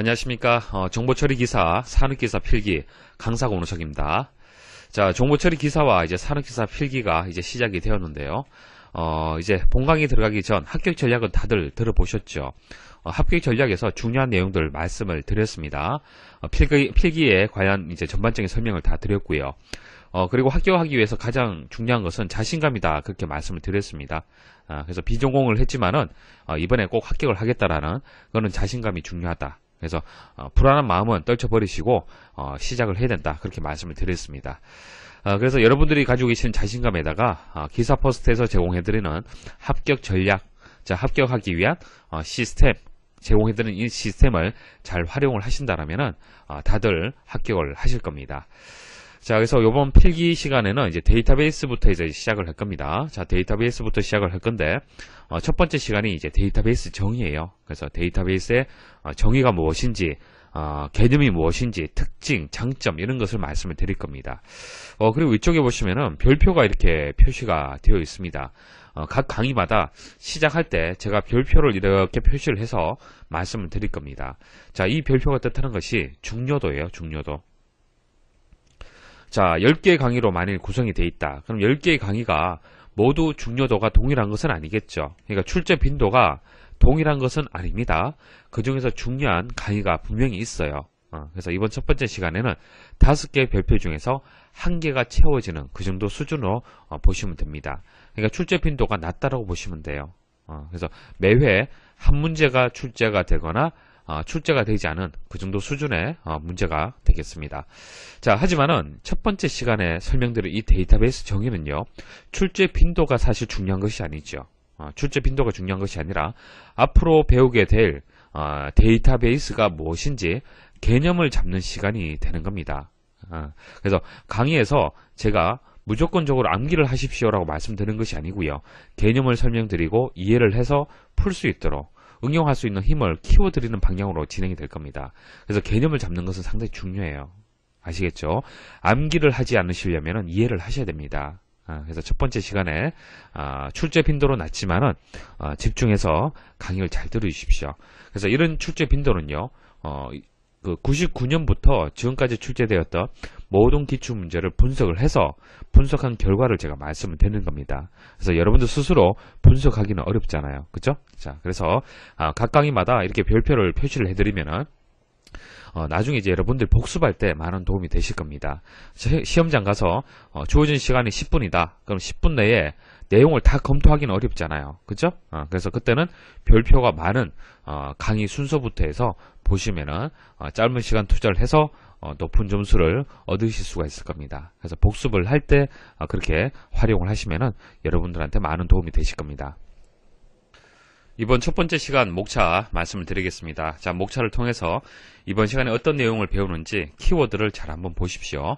안녕하십니까. 정보처리 기사, 산업기사 필기 강사 권우석입니다. 자, 정보처리 기사와 이제 산업기사 필기가 이제 시작이 되었는데요. 이제 본강의 들어가기 전 합격 전략은 다들 들어보셨죠? 합격 전략에서 중요한 내용들 말씀을 드렸습니다. 필기에 관한 이제 전반적인 설명을 다 드렸고요. 그리고 합격하기 위해서 가장 중요한 것은 자신감이다. 그렇게 말씀을 드렸습니다. 그래서 비전공을 했지만은, 이번에 꼭 합격을 하겠다라는, 그거는 자신감이 중요하다. 그래서, 불안한 마음은 떨쳐버리시고, 시작을 해야 된다. 그렇게 말씀을 드렸습니다. 그래서 여러분들이 가지고 계신 자신감에다가, 기사 퍼스트에서 제공해드리는 합격 전략, 자, 합격하기 위한, 시스템, 제공해드리는 이 시스템을 잘 활용을 하신다라면은, 다들 합격을 하실 겁니다. 자, 그래서 이번 필기 시간에는 이제 데이터베이스부터 이제 시작을 할 겁니다. 자, 데이터베이스부터 시작을 할 건데, 첫 번째 시간이 이제 데이터베이스 정의예요. 그래서 데이터베이스의 정의가 무엇인지, 개념이 무엇인지, 특징, 장점, 이런 것을 말씀을 드릴 겁니다. 그리고 이쪽에 보시면은 별표가 이렇게 표시가 되어 있습니다. 각 강의마다 시작할 때 제가 별표를 이렇게 표시를 해서 말씀을 드릴 겁니다. 자, 이 별표가 뜻하는 것이 중요도예요, 중요도. 자, 10개의 강의로 만일 구성이 되어 있다. 그럼 10개의 강의가 모두 중요도가 동일한 것은 아니겠죠. 그러니까 출제 빈도가 동일한 것은 아닙니다. 그 중에서 중요한 강의가 분명히 있어요. 그래서 이번 첫 번째 시간에는 5개의 별표 중에서 1개가 채워지는 그 정도 수준으로 보시면 됩니다. 그러니까 출제 빈도가 낮다라고 보시면 돼요. 그래서 매회 한 문제가 출제가 되거나 출제가 되지 않은 그 정도 수준의 문제가 되겠습니다. 자, 하지만은 첫 번째 시간에 설명드린 이 데이터베이스 정의는요, 출제 빈도가 사실 중요한 것이 아니죠. 출제 빈도가 중요한 것이 아니라 앞으로 배우게 될 데이터베이스가 무엇인지 개념을 잡는 시간이 되는 겁니다. 그래서 강의에서 제가 무조건적으로 암기를 하십시오라고 말씀드리는 것이 아니고요, 개념을 설명드리고 이해를 해서 풀 수 있도록 응용할 수 있는 힘을 키워드리는 방향으로 진행이 될 겁니다. 그래서 개념을 잡는 것은 상당히 중요해요. 아시겠죠? 암기를 하지 않으시려면 이해를 하셔야 됩니다. 그래서 첫 번째 시간에 출제 빈도로 낮지만은 집중해서 강의를 잘 들으십시오. 그래서 이런 출제 빈도는요, 그 99년부터 지금까지 출제되었던 모든 기출문제를 분석을 해서 분석한 결과를 제가 말씀을 드리는 겁니다. 그래서 여러분들 스스로 분석하기는 어렵잖아요. 그죠? 자, 그래서 각 강의마다 이렇게 별표를 표시를 해드리면은 나중에 이제 여러분들 복습할 때 많은 도움이 되실 겁니다. 시험장 가서 주어진 시간이 10분이다. 그럼 10분 내에 내용을 다 검토하기는 어렵잖아요. 그죠? 그래서 그때는 별표가 많은 강의 순서부터 해서 보시면은 짧은 시간 투자를 해서 높은 점수를 얻으실 수가 있을 겁니다. 그래서 복습을 할 때 그렇게 활용을 하시면은 여러분들한테 많은 도움이 되실 겁니다. 이번 첫 번째 시간 목차 말씀을 드리겠습니다. 자, 목차를 통해서 이번 시간에 어떤 내용을 배우는지 키워드를 잘 한번 보십시오.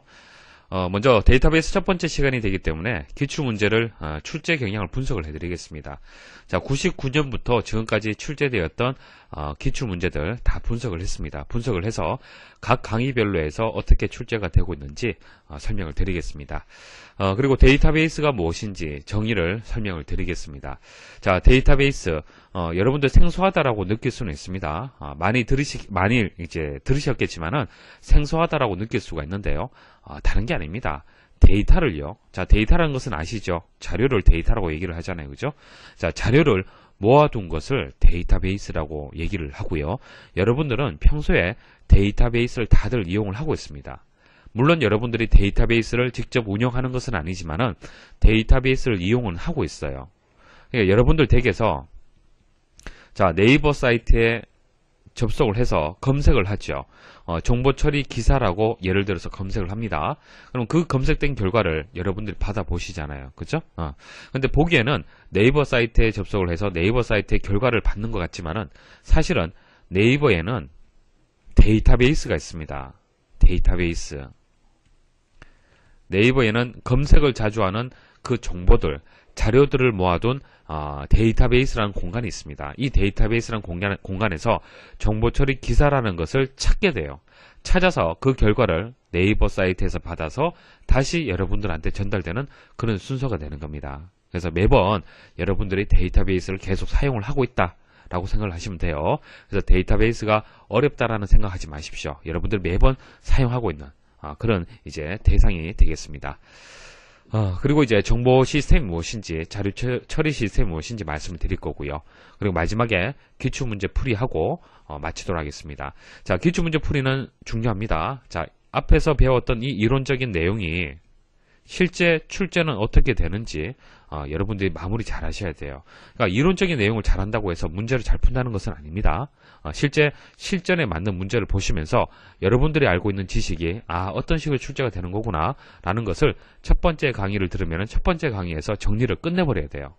먼저 데이터베이스 첫 번째 시간이 되기 때문에 기출문제를 출제 경향을 분석을 해드리겠습니다. 자, 99년부터 지금까지 출제되었던 기출문제들 다 분석을 했습니다. 분석을 해서 각 강의별로 해서 어떻게 출제가 되고 있는지 설명을 드리겠습니다. 그리고 데이터베이스가 무엇인지 정의를 설명을 드리겠습니다. 자, 데이터베이스 여러분들 생소하다라고 느낄 수는 있습니다. 많이 이제 들으셨겠지만은 생소하다라고 느낄 수가 있는데요. 다른 게 아닙니다. 데이터를요. 자, 데이터라는 것은 아시죠? 자료를 데이터라고 얘기를 하잖아요. 그죠? 자, 자료를 모아둔 것을 데이터베이스라고 얘기를 하고요. 여러분들은 평소에 데이터베이스를 다들 이용을 하고 있습니다. 물론 여러분들이 데이터베이스를 직접 운영하는 것은 아니지만은 데이터베이스를 이용은 하고 있어요. 그러니까 여러분들 댁에서 자, 네이버 사이트에 접속을 해서 검색을 하죠. 정보처리 기사라고 예를 들어서 검색을 합니다. 그럼 그 검색된 결과를 여러분들이 받아보시잖아요. 그죠? 근데 보기에는 네이버 사이트에 접속을 해서 네이버 사이트의 결과를 받는 것 같지만은 사실은 네이버에는 데이터베이스가 있습니다. 데이터베이스. 네이버에는 검색을 자주 하는 그 정보들, 자료들을 모아둔 데이터베이스라는 공간이 있습니다. 이 데이터베이스라는 공간에서 정보처리 기사라는 것을 찾게 돼요. 찾아서 그 결과를 네이버 사이트에서 받아서 다시 여러분들한테 전달되는 그런 순서가 되는 겁니다. 그래서 매번 여러분들이 데이터베이스를 계속 사용을 하고 있다 라고 생각을 하시면 돼요. 그래서 데이터베이스가 어렵다라는 생각하지 마십시오. 여러분들 매번 사용하고 있는 그런 이제 대상이 되겠습니다. 그리고 이제 정보 시스템이 무엇인지, 자료 처리 시스템이 무엇인지 말씀을 드릴 거고요. 그리고 마지막에 기출문제 풀이하고 마치도록 하겠습니다. 자, 기출문제 풀이는 중요합니다. 자, 앞에서 배웠던 이 이론적인 내용이 실제 출제는 어떻게 되는지 여러분들이 마무리 잘 하셔야 돼요. 그러니까 이론적인 내용을 잘한다고 해서 문제를 잘 푼다는 것은 아닙니다. 실제 실전에 맞는 문제를 보시면서 여러분들이 알고 있는 지식이 어떤 식으로 출제가 되는 거구나 라는 것을 첫 번째 강의를 들으면 첫 번째 강의에서 정리를 끝내버려야 돼요.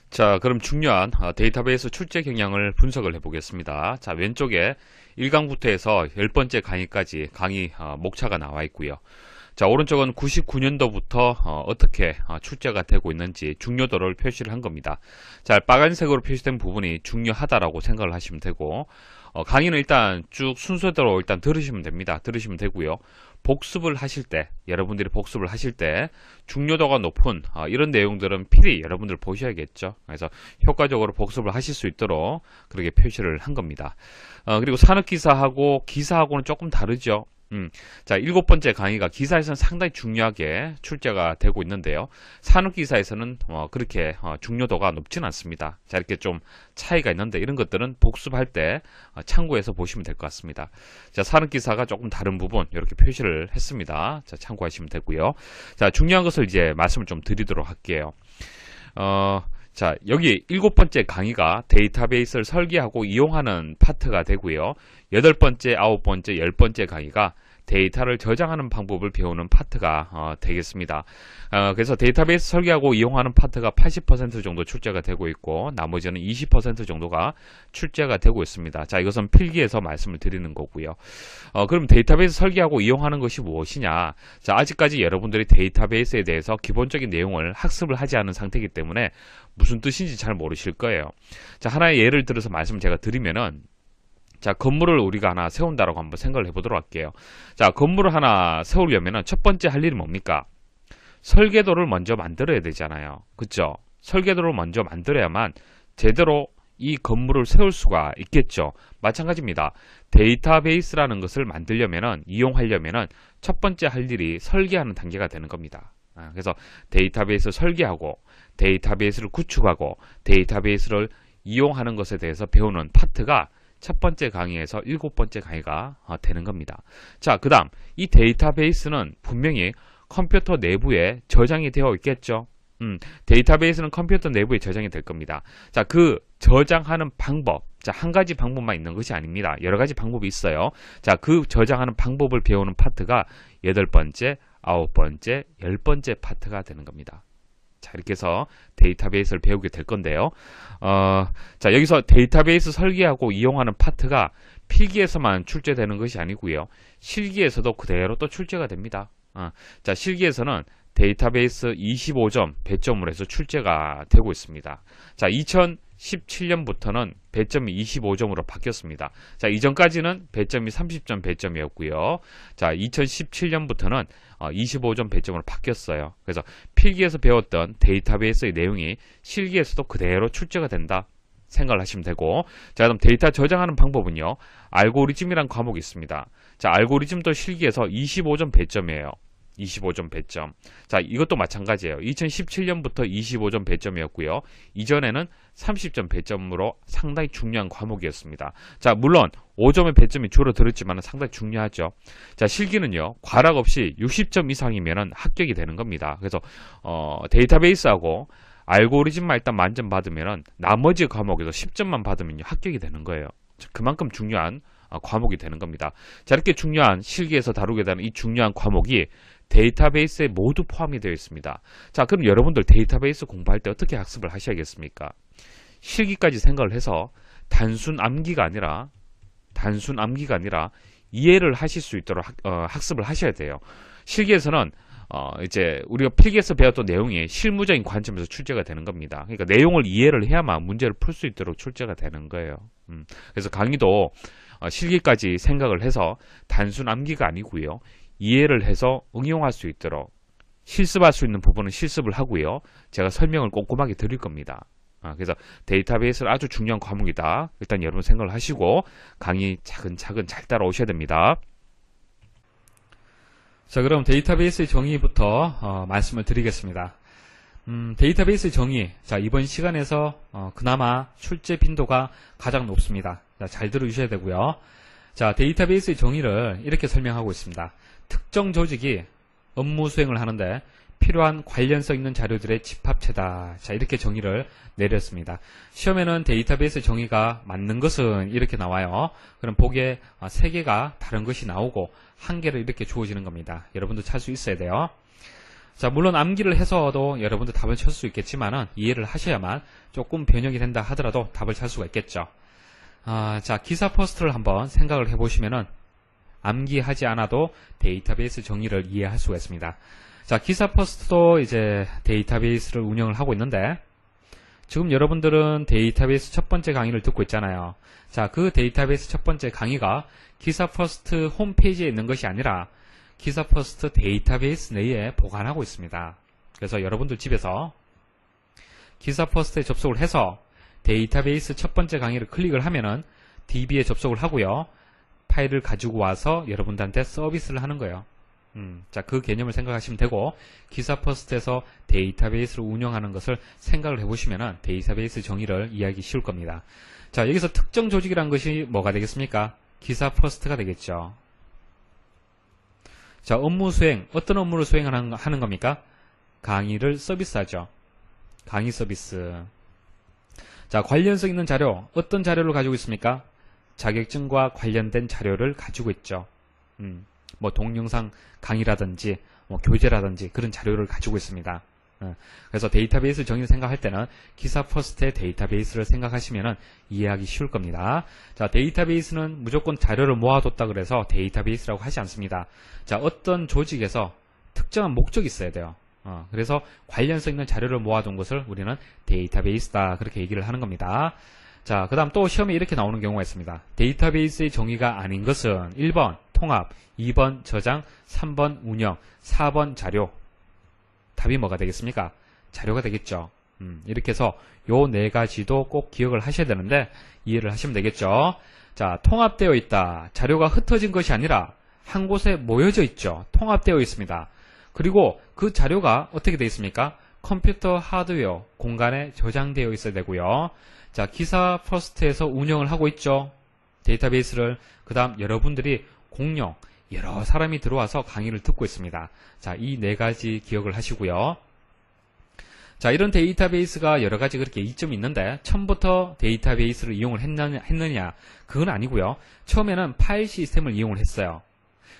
자, 그럼 중요한 데이터베이스 출제 경향을 분석을 해보겠습니다. 자, 왼쪽에 1강부터 해서 10번째 강의까지 강의 목차가 나와 있고요. 자, 오른쪽은 99년도부터 어떻게 출제가 되고 있는지 중요도를 표시를 한 겁니다. 자, 빨간색으로 표시된 부분이 중요하다라고 생각을 하시면 되고, 강의는 일단 쭉 순서대로 일단 들으시면 됩니다. 들으시면 되고요. 복습을 하실 때, 여러분들이 복습을 하실 때 중요도가 높은 이런 내용들은 필히 여러분들 보셔야겠죠. 그래서 효과적으로 복습을 하실 수 있도록 그렇게 표시를 한 겁니다. 그리고 산업기사하고 기사하고는 조금 다르죠. 자, 7번째 강의가 기사에서는 상당히 중요하게 출제가 되고 있는데요. 산업기사에서는 그렇게 중요도가 높지는 않습니다. 자, 이렇게 좀 차이가 있는데 이런 것들은 복습할 때 참고해서 보시면 될 것 같습니다. 자, 산업기사가 조금 다른 부분 이렇게 표시를 했습니다. 자, 참고하시면 되고요. 자, 중요한 것을 이제 말씀을 좀 드리도록 할게요. 자, 여기 7번째 강의가 데이터베이스를 설계하고 이용하는 파트가 되고요. 8번째, 9번째, 10번째 강의가 데이터를 저장하는 방법을 배우는 파트가 되겠습니다. 그래서 데이터베이스 설계하고 이용하는 파트가 80% 정도 출제가 되고 있고 나머지는 20% 정도가 출제가 되고 있습니다. 자, 이것은 필기에서 말씀을 드리는 거고요. 그럼 데이터베이스 설계하고 이용하는 것이 무엇이냐? 자, 아직까지 여러분들이 데이터베이스에 대해서 기본적인 내용을 학습을 하지 않은 상태이기 때문에 무슨 뜻인지 잘 모르실 거예요. 자, 하나의 예를 들어서 말씀을 제가 드리면은, 자, 건물을 우리가 하나 세운다라고 한번 생각을 해보도록 할게요. 자, 건물을 하나 세우려면 첫 번째 할 일이 뭡니까? 설계도를 먼저 만들어야 되잖아요. 그쵸? 설계도를 먼저 만들어야만 제대로 이 건물을 세울 수가 있겠죠. 마찬가지입니다. 데이터베이스라는 것을 만들려면은, 이용하려면은 첫 번째 할 일이 설계하는 단계가 되는 겁니다. 그래서 데이터베이스를 설계하고 데이터베이스를 구축하고 데이터베이스를 이용하는 것에 대해서 배우는 파트가 첫 번째 강의에서 7번째 강의가 되는 겁니다. 자, 그 다음 이 데이터베이스는 분명히 컴퓨터 내부에 저장이 되어 있겠죠. 데이터베이스는 컴퓨터 내부에 저장이 될 겁니다. 자, 그 저장하는 방법, 자, 한 가지 방법만 있는 것이 아닙니다. 여러 가지 방법이 있어요. 자, 그 저장하는 방법을 배우는 파트가 8번째, 9번째, 10번째 파트가 되는 겁니다. 자, 이렇게 해서 데이터베이스를 배우게 될 건데요. 자, 여기서 데이터베이스 설계하고 이용하는 파트가 필기에서만 출제되는 것이 아니고요. 실기에서도 그대로 또 출제가 됩니다. 자, 실기에서는 데이터베이스 25점 배점으로 해서 출제가 되고 있습니다. 자, 2017년부터는 배점이 25점으로 바뀌었습니다. 자, 이전까지는 배점이 30점 배점이었고요. 자, 2017년부터는 25점 배점으로 바뀌었어요. 그래서 필기에서 배웠던 데이터베이스의 내용이 실기에서도 그대로 출제가 된다 생각을 하시면 되고, 자, 그럼 데이터 저장하는 방법은요, 알고리즘이라는 과목이 있습니다. 자, 알고리즘도 실기에서 25점 배점이에요. 25점 배점. 자, 이것도 마찬가지예요. 2017년부터 25점 배점이었고요. 이전에는 30점 배점으로 상당히 중요한 과목이었습니다. 자, 물론 5점의 배점이 줄어들었지만 상당히 중요하죠. 자, 실기는요, 과락 없이 60점 이상이면 합격이 되는 겁니다. 그래서 데이터베이스하고 알고리즘만 일단 만점 받으면 나머지 과목에서 10점만 받으면 합격이 되는 거예요. 그만큼 중요한 과목이 되는 겁니다. 자, 이렇게 중요한 실기에서 다루게 되는 이 중요한 과목이 데이터베이스에 모두 포함이 되어 있습니다. 자, 그럼 여러분들 데이터베이스 공부할 때 어떻게 학습을 하셔야겠습니까? 실기까지 생각을 해서 단순 암기가 아니라 이해를 하실 수 있도록 학습을 하셔야 돼요. 실기에서는 이제 우리가 필기에서 배웠던 내용이 실무적인 관점에서 출제가 되는 겁니다. 그러니까 내용을 이해를 해야만 문제를 풀 수 있도록 출제가 되는 거예요. 그래서 강의도 실기까지 생각을 해서 단순 암기가 아니고요. 이해를 해서 응용할 수 있도록 실습할 수 있는 부분은 실습을 하고요. 제가 설명을 꼼꼼하게 드릴 겁니다. 그래서 데이터베이스는 아주 중요한 과목이다. 일단 여러분 생각을 하시고 강의 차근차근 잘 따라오셔야 됩니다. 자, 그럼 데이터베이스의 정의부터 말씀을 드리겠습니다. 데이터베이스 정의. 자, 이번 시간에서 그나마 출제 빈도가 가장 높습니다. 자, 잘 들어주셔야 되고요. 자, 데이터베이스의 정의를 이렇게 설명하고 있습니다. 특정 조직이 업무 수행을 하는데 필요한 관련성 있는 자료들의 집합체다. 자, 이렇게 정의를 내렸습니다. 시험에는 데이터베이스 정의가 맞는 것은 이렇게 나와요. 그럼 보기에 3개가 다른 것이 나오고 1개를 이렇게 주어지는 겁니다. 여러분도 찾을 수 있어야 돼요. 자, 물론 암기를 해서도 여러분도 답을 찾을 수 있겠지만은 이해를 하셔야만 조금 변형이 된다 하더라도 답을 찾을 수가 있겠죠. 자, 기사 퍼스트를 한번 생각을 해보시면은 암기하지 않아도 데이터베이스 정의를 이해할 수가 있습니다. 자, 기사 퍼스트도 이제 데이터베이스를 운영을 하고 있는데 지금 여러분들은 데이터베이스 첫 번째 강의를 듣고 있잖아요. 자, 그 데이터베이스 첫 번째 강의가 기사 퍼스트 홈페이지에 있는 것이 아니라 기사 퍼스트 데이터베이스 내에 보관하고 있습니다. 그래서 여러분들 집에서 기사 퍼스트에 접속을 해서 데이터베이스 첫 번째 강의를 클릭을 하면은 DB에 접속을 하고요. 파일을 가지고 와서 여러분들한테 서비스를 하는 거예요. 자, 그 개념을 생각하시면 되고 기사 퍼스트에서 데이터베이스를 운영하는 것을 생각을 해보시면은 데이터베이스 정의를 이해하기 쉬울 겁니다. 자, 여기서 특정 조직이란 것이 뭐가 되겠습니까? 기사 퍼스트가 되겠죠. 자, 업무 수행, 어떤 업무를 수행하는 겁니까? 강의를 서비스하죠. 강의 서비스. 자, 관련성 있는 자료, 어떤 자료를 가지고 있습니까? 자격증과 관련된 자료를 가지고 있죠. 뭐 동영상 강의라든지 뭐 교재라든지 그런 자료를 가지고 있습니다. 그래서 데이터베이스 정의를 생각할 때는 기사 퍼스트의 데이터베이스를 생각하시면 이해하기 쉬울 겁니다. 자, 데이터베이스는 무조건 자료를 모아뒀다 그래서 데이터베이스라고 하지 않습니다. 자, 어떤 조직에서 특정한 목적이 있어야 돼요. 그래서 관련성 있는 자료를 모아둔 것을 우리는 데이터베이스다 그렇게 얘기를 하는 겁니다. 자, 그 다음 또 시험에 이렇게 나오는 경우가 있습니다. 데이터베이스의 정의가 아닌 것은 1번 통합, 2번 저장, 3번 운영, 4번 자료. 답이 뭐가 되겠습니까? 자료가 되겠죠. 이렇게 해서 요 4가지도 꼭 기억을 하셔야 되는데 이해를 하시면 되겠죠. 자, 통합되어 있다. 자료가 흩어진 것이 아니라 한 곳에 모여져 있죠. 통합되어 있습니다. 그리고 그 자료가 어떻게 되어 있습니까? 컴퓨터 하드웨어 공간에 저장되어 있어야 되고요. 자, 기사 퍼스트에서 운영을 하고 있죠. 데이터베이스를. 그 다음 여러분들이 공용, 여러 사람이 들어와서 강의를 듣고 있습니다. 자, 이 4가지 기억을 하시고요. 자, 이런 데이터베이스가 여러 가지 그렇게 이점이 있는데 처음부터 데이터베이스를 이용을 했느냐? 그건 아니고요. 처음에는 파일 시스템을 이용을 했어요.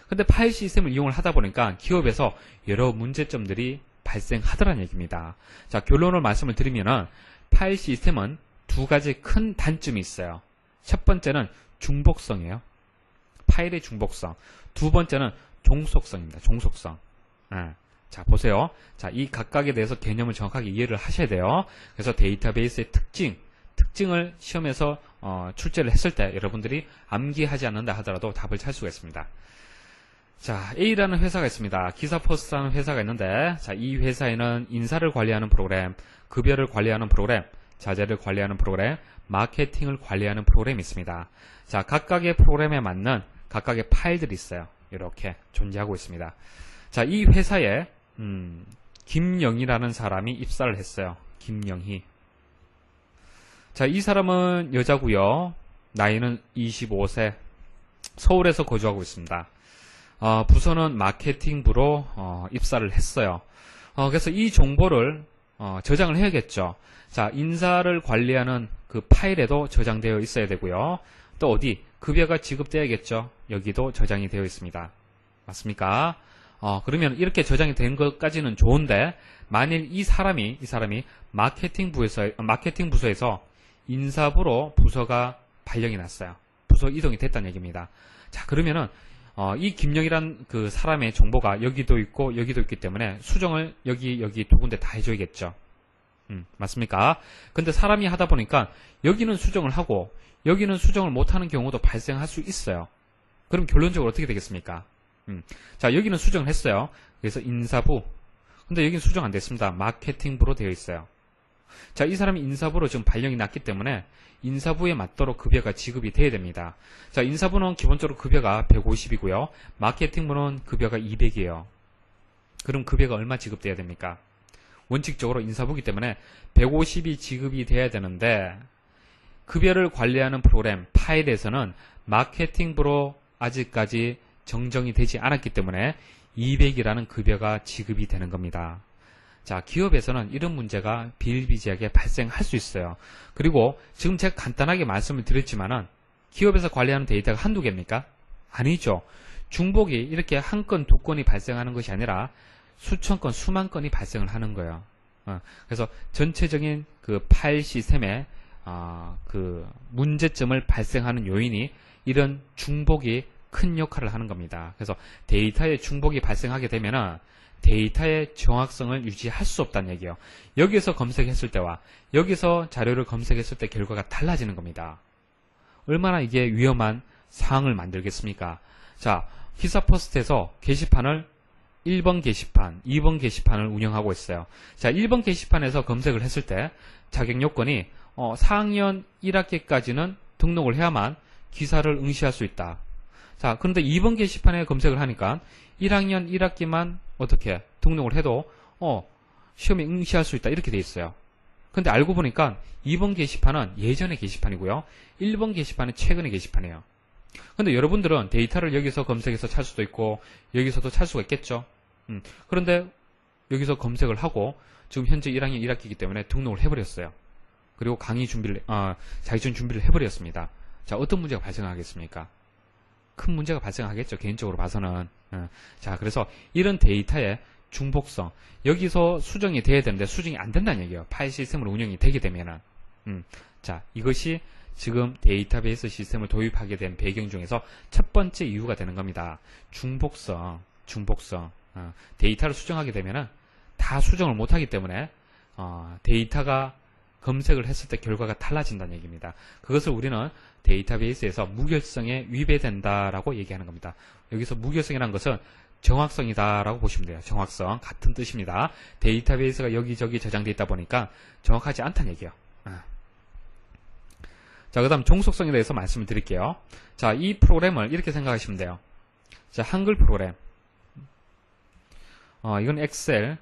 근데 파일 시스템을 이용을 하다 보니까 기업에서 여러 문제점들이 발생하더라는 얘기입니다. 자, 결론을 말씀을 드리면은 파일 시스템은 2가지 큰 단점이 있어요. 첫 번째는 중복성이에요. 파일의 중복성. 2번째는 종속성입니다. 종속성. 자, 보세요. 자, 이 각각에 대해서 개념을 정확하게 이해를 하셔야 돼요. 그래서 데이터베이스의 특징을 시험에서 출제를 했을 때 여러분들이 암기하지 않는다 하더라도 답을 찾을 수가 있습니다. 자, A라는 회사가 있습니다. 기사퍼스트라는 회사가 있는데, 자, 이 회사에는 인사를 관리하는 프로그램, 급여를 관리하는 프로그램, 자재를 관리하는 프로그램, 마케팅을 관리하는 프로그램이 있습니다. 자, 각각의 프로그램에 맞는 각각의 파일들이 있어요. 이렇게 존재하고 있습니다. 자, 이 회사에 김영희라는 사람이 입사를 했어요. 김영희. 자, 이 사람은 여자고요. 나이는 25세. 서울에서 거주하고 있습니다. 부서는 마케팅부로 입사를 했어요. 그래서 이 정보를 저장을 해야겠죠. 자, 인사를 관리하는 그 파일에도 저장되어 있어야 되고요. 또 어디? 급여가 지급돼야겠죠. 여기도 저장이 되어 있습니다. 맞습니까? 그러면 이렇게 저장이 된 것까지는 좋은데 만일 이 사람이 마케팅 부서에서 인사부로 부서가 발령이 났어요. 부서 이동이 됐다는 얘기입니다. 자, 그러면은 이 김영이란 그 사람의 정보가 여기도 있고 여기도 있기 때문에 수정을 여기 두 군데 다 해줘야겠죠. 맞습니까? 근데 사람이 하다 보니까 여기는 수정을 하고 여기는 수정을 못하는 경우도 발생할 수 있어요. 그럼 결론적으로 어떻게 되겠습니까? 자, 여기는 수정을 했어요. 그래서 인사부. 근데 여기는 수정 안 됐습니다. 마케팅부로 되어 있어요. 자, 이 사람이 인사부로 지금 발령이 났기 때문에 인사부에 맞도록 급여가 지급이 돼야 됩니다. 자, 인사부는 기본적으로 급여가 150이고요. 마케팅부는 급여가 200이에요. 그럼 급여가 얼마 지급돼야 됩니까? 원칙적으로 인사부기 때문에 150이 지급이 돼야 되는데 급여를 관리하는 프로그램 파일에서는 마케팅부로 아직까지 정정이 되지 않았기 때문에 200이라는 급여가 지급이 되는 겁니다. 자, 기업에서는 이런 문제가 비일비재하게 발생할 수 있어요. 그리고 지금 제가 간단하게 말씀을 드렸지만은 기업에서 관리하는 데이터가 한두 개입니까? 아니죠. 중복이 이렇게 한 건, 두 건이 발생하는 것이 아니라 수천 건, 수만 건이 발생을 하는 거예요. 그래서 전체적인 그 파일 시스템에 그 문제점을 발생하는 요인이 이런 중복이 큰 역할을 하는 겁니다. 그래서 데이터에 중복이 발생하게 되면은 데이터의 정확성을 유지할 수 없다는 얘기예요. 여기서 검색했을 때와 여기서 자료를 검색했을 때 결과가 달라지는 겁니다. 얼마나 이게 위험한 상황을 만들겠습니까? 자, 기사퍼스트에서 게시판을 1번 게시판, 2번 게시판을 운영하고 있어요. 자, 1번 게시판에서 검색을 했을 때 자격 요건이 4학년 1학기까지는 등록을 해야만 기사를 응시할 수 있다. 자, 그런데 2번 게시판에 검색을 하니까 1학년 1학기만 어떻게 등록을 해도 시험에 응시할 수 있다 이렇게 돼 있어요. 근데 알고 보니까 2번 게시판은 예전의 게시판이고요. 1번 게시판은 최근의 게시판이에요. 근데 여러분들은 데이터를 여기서 검색해서 찾을 수도 있고 여기서도 찾을 수가 있겠죠. 그런데 여기서 검색을 하고 지금 현재 1학년 1학기이기 때문에 등록을 해버렸어요. 그리고 강의 준비를 자기전 준비를 해버렸습니다. 자, 어떤 문제가 발생하겠습니까? 큰 문제가 발생하겠죠. 개인적으로 봐서는. 자, 그래서 이런 데이터의 중복성 여기서 수정이 돼야 되는데 수정이 안 된다는 얘기예요. 파일 시스템으로 운영이 되게 되면은. 자, 이것이 지금 데이터베이스 시스템을 도입하게 된 배경 중에서 첫 번째 이유가 되는 겁니다. 중복성. 데이터를 수정하게 되면은 다 수정을 못하기 때문에 데이터가 검색을 했을 때 결과가 달라진다는 얘기입니다. 그것을 우리는 데이터베이스에서 무결성에 위배된다라고 얘기하는 겁니다. 여기서 무결성이라는 것은 정확성이다라고 보시면 돼요. 정확성 같은 뜻입니다. 데이터베이스가 여기저기 저장되어 있다 보니까 정확하지 않다는 얘기예요. 자, 그 다음 종속성에 대해서 말씀을 드릴게요. 자, 이 프로그램을 이렇게 생각하시면 돼요. 자, 한글 프로그램. 이건 엑셀,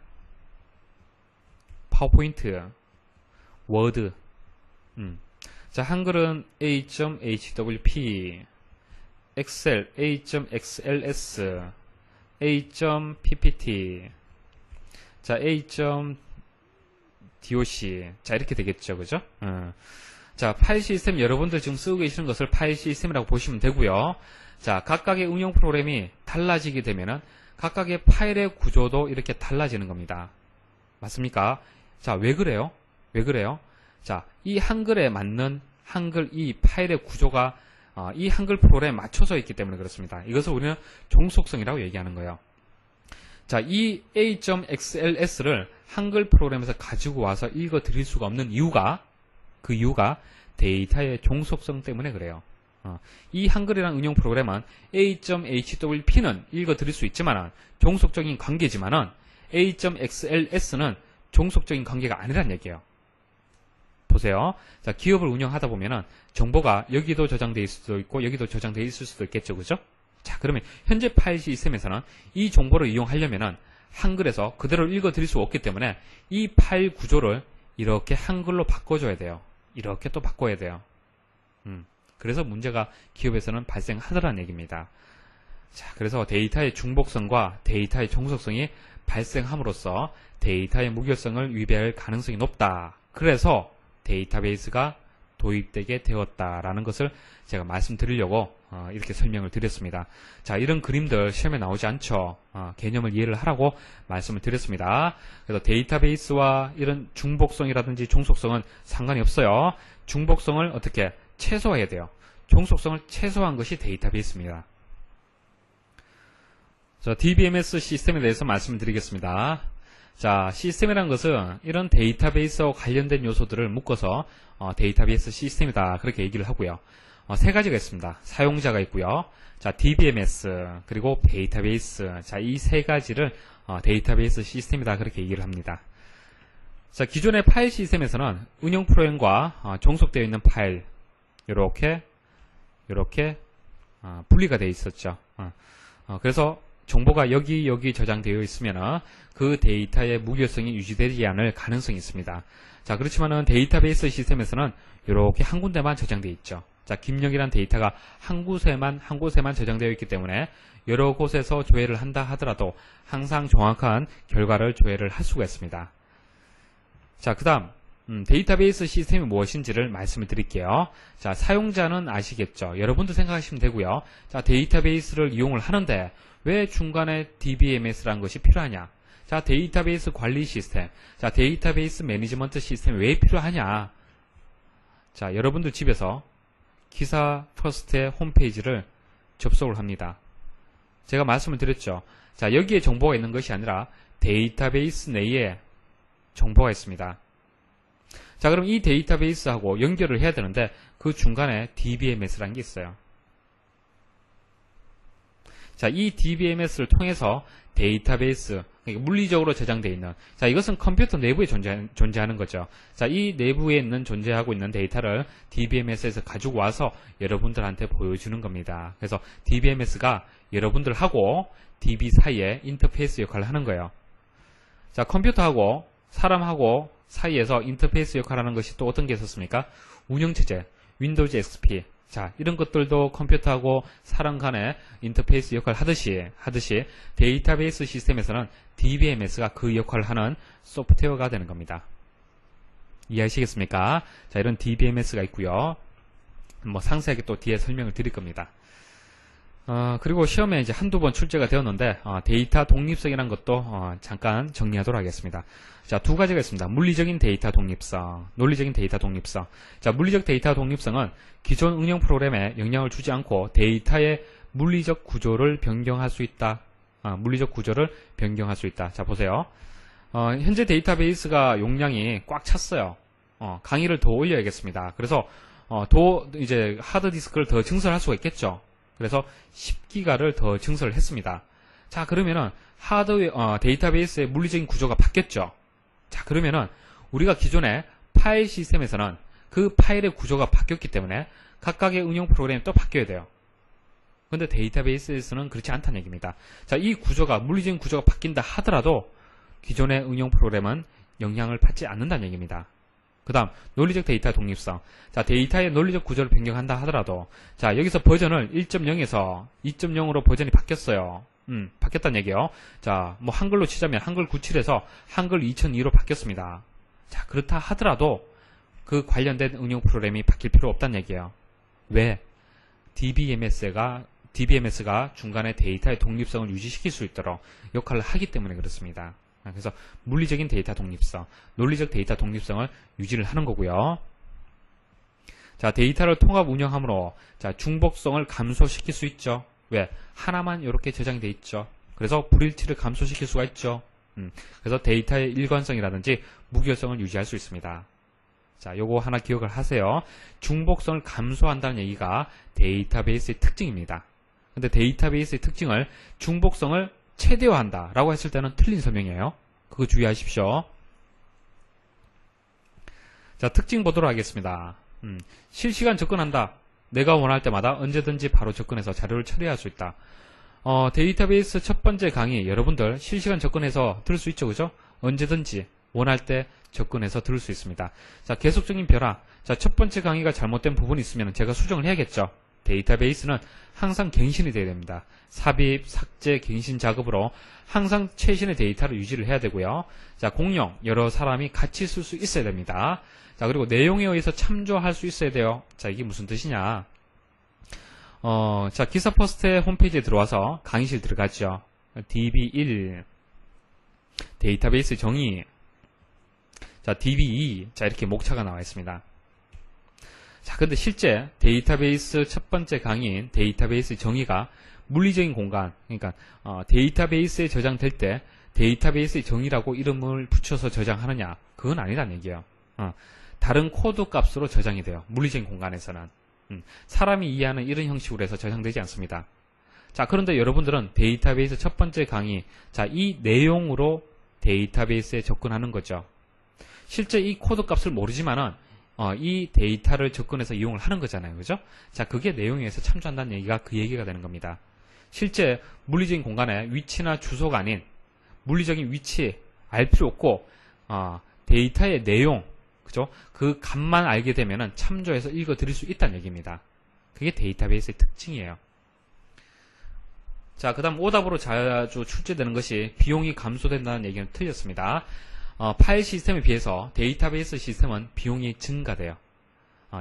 파워포인트, 워드. 자, 한글은 a.hwp, 엑셀 a.xls, a.ppt, 자, a.doc. 자, 이렇게 되겠죠. 그죠? 자, 파일 시스템 여러분들 지금 쓰고 계시는 것을 파일 시스템이라고 보시면 되고요. 자, 각각의 응용 프로그램이 달라지게 되면은 각각의 파일의 구조도 이렇게 달라지는 겁니다. 맞습니까? 자, 왜 그래요? 자, 이 한글에 맞는 한글 이 파일의 구조가 이 한글 프로그램에 맞춰져 있기 때문에 그렇습니다. 이것을 우리는 종속성이라고 얘기하는 거예요. 자, 이 a.xls를 한글 프로그램에서 가지고 와서 읽어 드릴 수가 없는 이유가 그 이유가 데이터의 종속성 때문에 그래요. 이 한글이라는 응용 프로그램은 a.hwp는 읽어 드릴 수 있지만 종속적인 관계지만은 a.xls는 종속적인 관계가 아니란 얘기예요. 보세요. 자, 기업을 운영하다 보면은 정보가 여기도 저장되어 있을 수도 있고 여기도 저장되어 있을 수도 있겠죠. 그죠? 자, 그러면 현재 파일 시스템에서는 이 정보를 이용하려면은 한글에서 그대로 읽어 드릴 수 없기 때문에 이 파일 구조를 이렇게 한글로 바꿔줘야 돼요. 이렇게 또 바꿔야 돼요. 그래서 문제가 기업에서는 발생하더라는 얘기입니다. 자, 그래서 데이터의 중복성과 데이터의 종속성이 발생함으로써 데이터의 무결성을 위배할 가능성이 높다. 그래서 데이터베이스가 도입되게 되었다라는 것을 제가 말씀드리려고 이렇게 설명을 드렸습니다. 자, 이런 그림들 시험에 나오지 않죠. 개념을 이해를 하라고 말씀을 드렸습니다. 그래서 데이터베이스와 이런 중복성이라든지 종속성은 상관이 없어요. 중복성을 어떻게 최소화해야 돼요. 종속성을 최소화한 것이 데이터베이스입니다. 자, DBMS 시스템에 대해서 말씀드리겠습니다. 자, 시스템이라는 것은 이런 데이터베이스와 관련된 요소들을 묶어서 데이터베이스 시스템이다 그렇게 얘기를 하고요. 세 가지가 있습니다. 사용자가 있고요. 자, DBMS 그리고 데이터베이스. 자, 이 세 가지를 데이터베이스 시스템이다 그렇게 얘기를 합니다. 자, 기존의 파일 시스템에서는 운영 프로그램과 종속되어 있는 파일 이렇게 분리가 되어 있었죠. 그래서 정보가 여기 저장되어 있으면 그 데이터의 무결성이 유지되지 않을 가능성이 있습니다. 자, 그렇지만은 데이터베이스 시스템에서는 이렇게 한 군데만 저장되어 있죠. 자, 김영이란 데이터가 한 곳에만 저장되어 있기 때문에 여러 곳에서 조회를 한다 하더라도 항상 정확한 결과를 조회를 할 수가 있습니다. 자, 그 다음 데이터베이스 시스템이 무엇인지를 말씀을 드릴게요. 자, 사용자는 아시겠죠? 여러분도 생각하시면 되고요. 자, 데이터베이스를 이용을 하는데 왜 중간에 DBMS라는 것이 필요하냐? 자, 데이터베이스 관리 시스템, 자, 데이터베이스 매니지먼트 시스템이 왜 필요하냐? 자, 여러분들 집에서 기사 퍼스트의 홈페이지를 접속을 합니다. 제가 말씀을 드렸죠. 자, 여기에 정보가 있는 것이 아니라 데이터베이스 내에 정보가 있습니다. 자, 그럼 이 데이터베이스하고 연결을 해야 되는데 그 중간에 DBMS라는 게 있어요. 자, 이 DBMS를 통해서 데이터베이스, 그러니까 물리적으로 저장되어 있는, 자, 이것은 컴퓨터 내부에 존재하는 거죠. 자, 이 내부에 존재하고 있는 데이터를 DBMS에서 가지고 와서 여러분들한테 보여주는 겁니다. 그래서 DBMS가 여러분들하고 DB 사이에 인터페이스 역할을 하는 거예요. 자, 컴퓨터하고 사람하고 사이에서 인터페이스 역할을 하는 것이 또 어떤 게 있었습니까? 운영체제, 윈도우즈 XP, 자, 이런 것들도 컴퓨터하고 사람 간의 인터페이스 역할을 하듯이 데이터베이스 시스템에서는 DBMS가 그 역할을 하는 소프트웨어가 되는 겁니다. 이해하시겠습니까? 자, 이런 DBMS가 있고요. 뭐 상세하게 또 뒤에 설명을 드릴 겁니다. 그리고 시험에 이제 한두 번 출제가 되었는데 데이터 독립성이라는 것도 잠깐 정리하도록 하겠습니다. 자, 두 가지가 있습니다. 물리적인 데이터 독립성, 논리적인 데이터 독립성. 자, 물리적 데이터 독립성은 기존 운영 프로그램에 영향을 주지 않고 데이터의 물리적 구조를 변경할 수 있다. 물리적 구조를 변경할 수 있다. 자, 보세요. 현재 데이터베이스가 용량이 꽉 찼어요. 강의를 더 올려야겠습니다. 그래서 이제 하드디스크를 더 증설할 수가 있겠죠. 그래서 10기가를 더 증설을 했습니다. 자, 그러면은 데이터베이스의 물리적인 구조가 바뀌었죠. 자, 그러면은 우리가 기존에 파일 시스템에서는 그 파일의 구조가 바뀌었기 때문에 각각의 운영 프로그램이 또 바뀌어야 돼요. 근데 데이터베이스에서는 그렇지 않다는 얘기입니다. 자, 이 구조가, 물리적인 구조가 바뀐다 하더라도 기존의 운영 프로그램은 영향을 받지 않는다는 얘기입니다. 그 다음, 논리적 데이터 독립성. 자, 데이터의 논리적 구조를 변경한다 하더라도, 자, 여기서 버전을 1.0에서 2.0으로 버전이 바뀌었어요. 바뀌었다는 얘기예요. 자, 뭐 한글로 치자면 한글 97에서 한글 2002로 바뀌었습니다. 자, 그렇다 하더라도 그 관련된 운영 프로그램이 바뀔 필요 없다는 얘기예요. 왜? DBMS가 중간에 데이터의 독립성을 유지시킬 수 있도록 역할을 하기 때문에 그렇습니다. 그래서 물리적인 데이터 독립성, 논리적 데이터 독립성을 유지를 하는 거고요. 자, 데이터를 통합 운영함으로 자, 중복성을 감소시킬 수 있죠. 왜? 하나만 이렇게 저장이 돼 있죠. 그래서 불일치를 감소시킬 수가 있죠. 그래서 데이터의 일관성이라든지 무결성을 유지할 수 있습니다. 자, 요거 하나 기억을 하세요. 중복성을 감소한다는 얘기가 데이터베이스의 특징입니다. 근데 데이터베이스의 특징을 중복성을 최대화한다 라고 했을 때는 틀린 설명이에요. 그거 주의하십시오. 자, 특징 보도록 하겠습니다. 실시간 접근한다. 내가 원할 때마다 언제든지 바로 접근해서 자료를 처리할 수 있다. 데이터베이스 첫 번째 강의 여러분들 실시간 접근해서 들을 수 있죠, 그죠? 언제든지 원할 때 접근해서 들을 수 있습니다. 자, 계속적인 변화. 자, 첫 번째 강의가 잘못된 부분이 있으면 제가 수정을 해야겠죠. 데이터베이스는 항상 갱신이 돼야 됩니다. 삽입, 삭제, 갱신 작업으로 항상 최신의 데이터를 유지를 해야 되고요. 자, 공용, 여러 사람이 같이 쓸 수 있어야 됩니다. 자, 그리고 내용에 의해서 참조할 수 있어야 돼요. 자, 이게 무슨 뜻이냐. 자, 기사 퍼스트의 홈페이지에 들어와서 강의실 들어가죠. DB1, 데이터베이스 정의, 자, DB2, 자, 이렇게 목차가 나와 있습니다. 자, 근데 실제 데이터베이스 첫 번째 강의인 데이터베이스 정의가 물리적인 공간, 그러니까 데이터베이스에 저장될 때 데이터베이스의 정의라고 이름을 붙여서 저장하느냐, 그건 아니란 얘기예요. 다른 코드 값으로 저장이 돼요. 물리적인 공간에서는. 사람이 이해하는 이런 형식으로 해서 저장되지 않습니다. 자, 그런데 여러분들은 데이터베이스 첫 번째 강의, 자, 이 내용으로 데이터베이스에 접근하는 거죠. 실제 이 코드 값을 모르지만은 이 데이터를 접근해서 이용을 하는 거잖아요. 그죠? 자, 그게 내용에 의해서 참조한다는 얘기가 그 얘기가 되는 겁니다. 실제 물리적인 공간에 위치나 주소가 아닌 물리적인 위치 알 필요 없고 데이터의 내용, 그죠? 그 값만 알게 되면은 참조해서 읽어 드릴 수 있다는 얘기입니다. 그게 데이터베이스의 특징이에요. 자, 그 다음 오답으로 자주 출제되는 것이 비용이 감소된다는 얘기는 틀렸습니다. 파일 시스템에 비해서 데이터베이스 시스템은 비용이 증가돼요.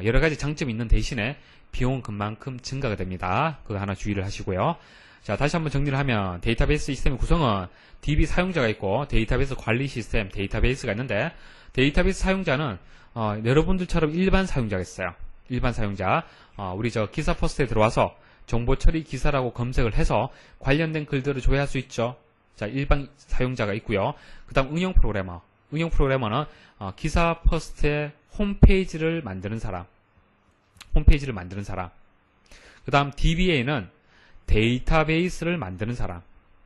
여러 가지 장점이 있는 대신에 비용은 그만큼 증가가 됩니다. 그거 하나 주의를 하시고요. 자, 다시 한번 정리를 하면 데이터베이스 시스템의 구성은 DB 사용자가 있고 데이터베이스 관리 시스템, 데이터베이스가 있는데 데이터베이스 사용자는 여러분들처럼 일반 사용자가 있어요. 일반 사용자. 우리 기사 포스트에 들어와서 정보 처리 기사라고 검색을 해서 관련된 글들을 조회할 수 있죠. 자, 일반 사용자가 있고요. 그 다음 응용 프로그래머. 응용 프로그래머는 기사 퍼스트의 홈페이지를 만드는 사람. 홈페이지를 만드는 사람. 그 다음 DBA는 데이터베이스를 만드는 사람.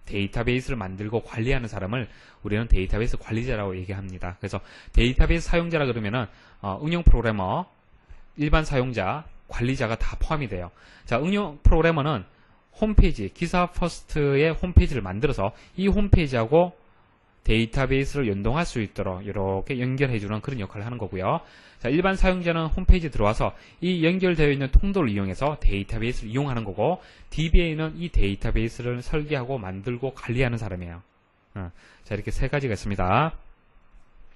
데이터베이스를 만들고 관리하는 사람을 우리는 데이터베이스 관리자라고 얘기합니다. 그래서 데이터베이스 사용자라 그러면은 응용 프로그래머, 일반 사용자, 관리자가 다 포함이 돼요. 자, 응용 프로그래머는 홈페이지, 기사 퍼스트의 홈페이지를 만들어서 이 홈페이지하고 데이터베이스를 연동할 수 있도록 이렇게 연결해주는 그런 역할을 하는 거고요. 자, 일반 사용자는 홈페이지에 들어와서 이 연결되어 있는 통로를 이용해서 데이터베이스를 이용하는 거고, DBA는 이 데이터베이스를 설계하고 만들고 관리하는 사람이에요. 자, 이렇게 세 가지가 있습니다.